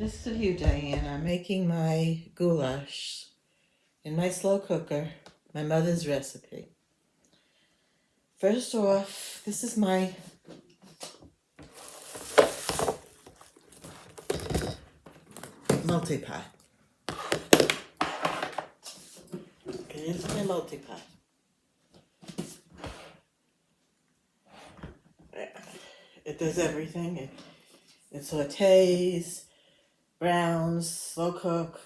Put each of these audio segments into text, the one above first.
This is for you, Diane. I'm making my goulash in my slow cooker, my mother's recipe. First off, this is my multi-pot. It is my multi-pot. It does everything. It sautés, browns, slow cook,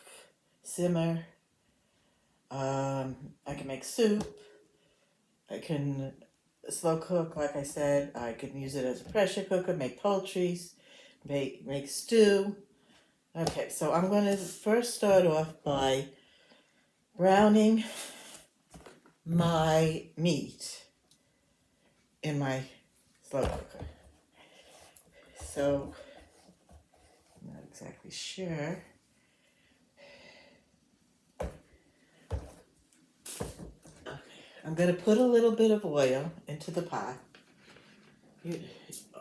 simmer. I can make soup. I can slow cook, like I said. I can use it as a pressure cooker, make poultry, make stew. Okay, so I'm going to first start off by browning my meat in my slow cooker. So, I'm not exactly sure. Okay, I'm going to put a little bit of oil into the pot.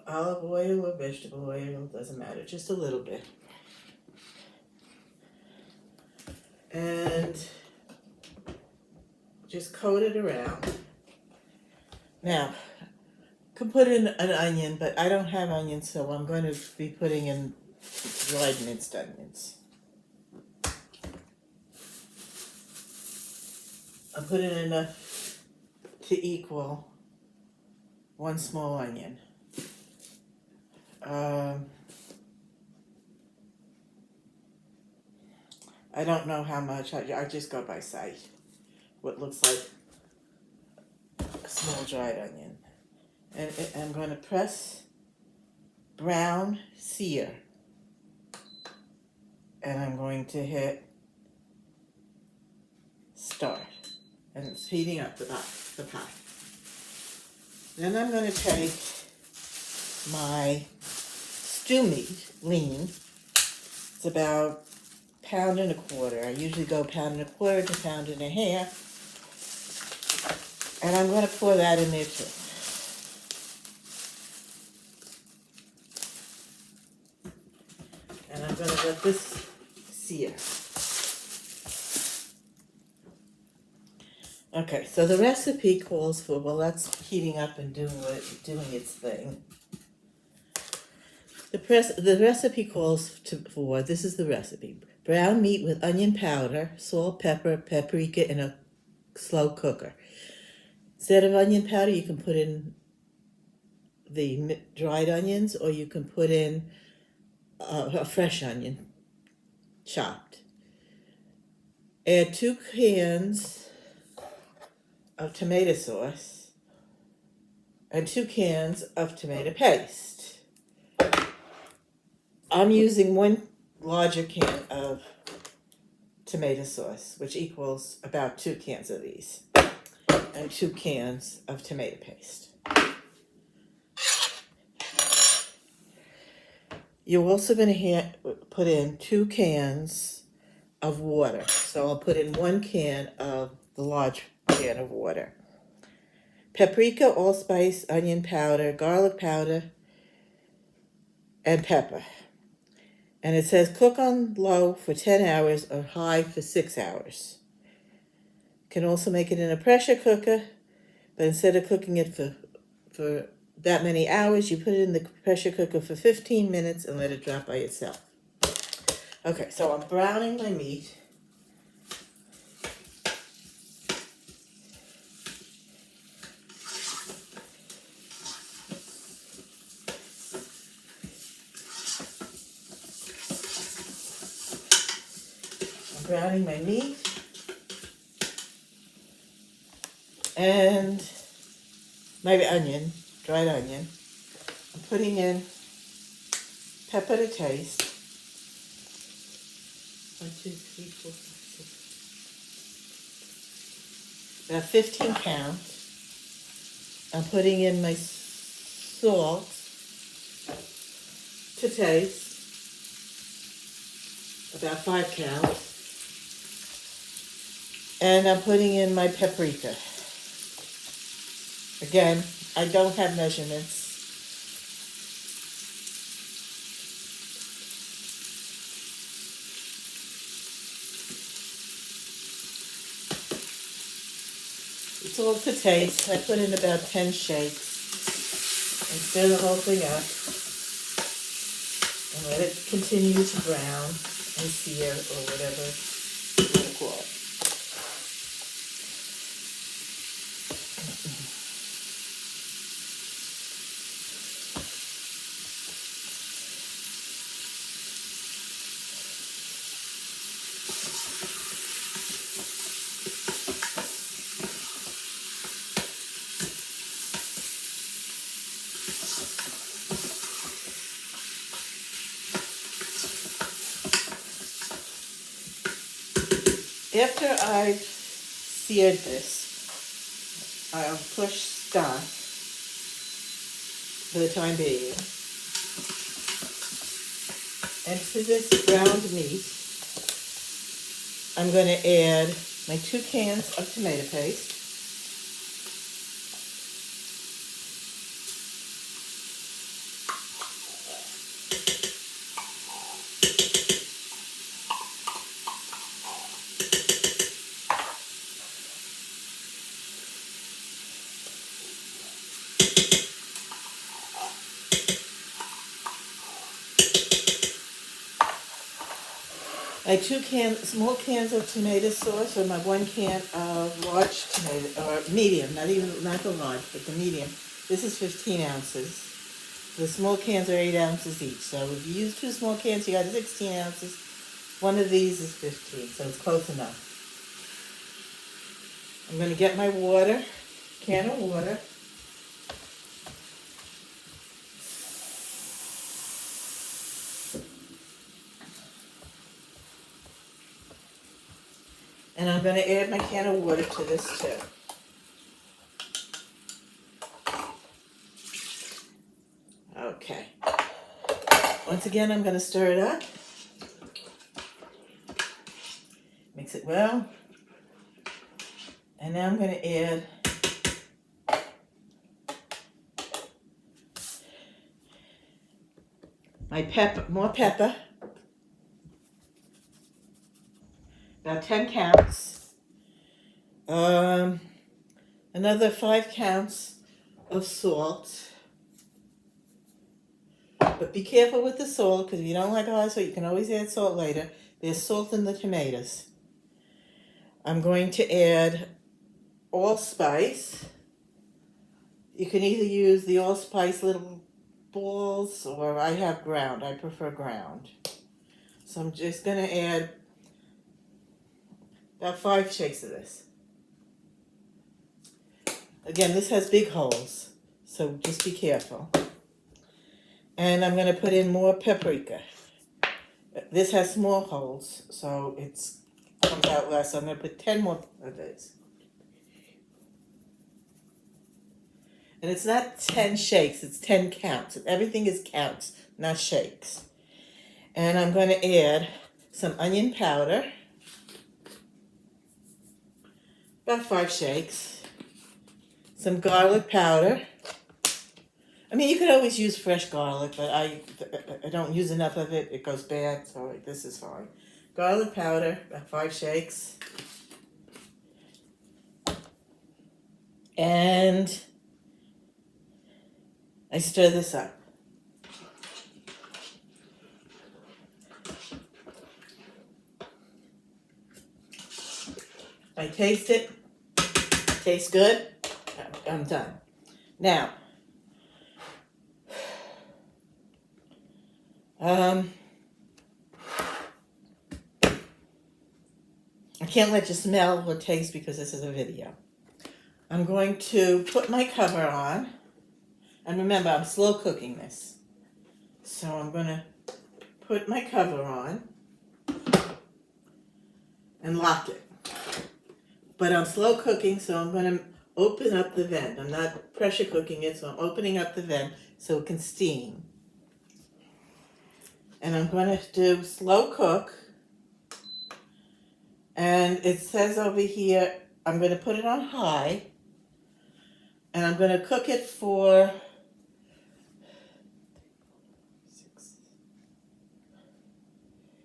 Olive oil or vegetable oil, doesn't matter, just a little bit. And just coat it around. Now, could put in an onion, but I don't have onions, so I'm going to be putting in dried minced onions. I'm putting enough to equal one small onion. I don't know how much, I just go by sight. What looks like a small dried onion. And I'm going to press brown sear. And I'm going to hit start. And it's heating up the pot. Then I'm going to take my stew meat, lean. It's about £1.25 pounds. I usually go £1.25 to £1.5 pounds. And I'm going to pour that in there too. And I'm going to let this sear. Okay, so the recipe calls for, well, that's heating up and doing its thing. The recipe calls for, this is the recipe: brown meat with onion powder, salt, pepper, paprika in a slow cooker. Instead of onion powder, you can put in the dried onions, or you can put in a fresh onion, chopped. Add 2 cans of tomato sauce and 2 cans of tomato paste. I'm using 1 larger can of tomato sauce, which equals about 2 cans of these, and 2 cans of tomato paste. You're also going to put in 2 cans of water. So I'll put in 1 can of the large can of water. Paprika, allspice, onion powder, garlic powder, and pepper. And it says cook on low for 10 hours or high for 6 hours. You can also make it in a pressure cooker, but instead of cooking it for that many hours, you put it in the pressure cooker for 15 minutes and let it drop by itself. Okay, so I'm browning my meat. Browning my meat and my onion, dried onion. I'm putting in pepper to taste. 1, 2, 3, 4, 5, 6. About 15 pounds. I'm putting in my salt to taste. About 5 counts. And I'm putting in my paprika. Again, I don't have measurements. It's all to taste. I put in about 10 shakes and stir the whole thing up and let it continue to brown and sear or whatever you want to call it. After I've seared this, I'll push stop for the time being. And to this ground meat, I'm going to add my 2 cans of tomato paste. My 2 small cans of tomato sauce, or my 1 can of large tomato, or medium, not the large, but the medium. This is 15 ounces. The small cans are 8 ounces each. So if you use 2 small cans, you got 16 ounces. One of these is 15, so it's close enough. I'm going to get my water, can of water. And I'm going to add my can of water to this too. Okay. Once again, I'm going to stir it up. Mix it well. And now I'm going to add my pepper, more pepper. About 10 counts. Another 5 counts of salt. But be careful with the salt, because if you don't like high salt, you can always add salt later. There's salt in the tomatoes. I'm going to add allspice. You can either use the allspice little balls, or I have ground. I prefer ground. So I'm just going to add about 5 shakes of this. Again, this has big holes, so just be careful. And I'm going to put in more paprika. This has small holes, so it comes out less. So I'm going to put 10 more of these. And it's not 10 shakes, it's 10 counts. Everything is counts, not shakes. And I'm going to add some onion powder. About 5 shakes. Some garlic powder. I mean, you could always use fresh garlic, but I don't use enough of it. It goes bad, so this is fine. Garlic powder, about 5 shakes. And I stir this up. I taste it. Tastes good. I'm done. Now, I can't let you smell or taste because this is a video. I'm going to put my cover on. And remember, I'm slow cooking this. So I'm going to put my cover on and lock it. But I'm slow cooking, so I'm going to open up the vent. I'm not pressure cooking it, so I'm opening up the vent so it can steam. And I'm going to do slow cook. And it says over here, I'm going to put it on high. And I'm going to cook it for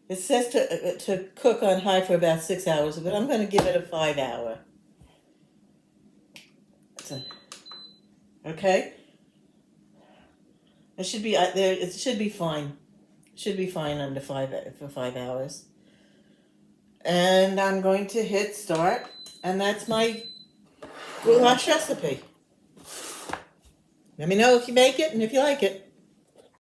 it says to cook on high for about 6 hours, but I'm going to give it a 5 hour. listen. Okay? It should be there. It should be fine. Should be fine under for 5 hours. And I'm going to hit start, and that's my goulash recipe. Let me know if you make it and if you like it.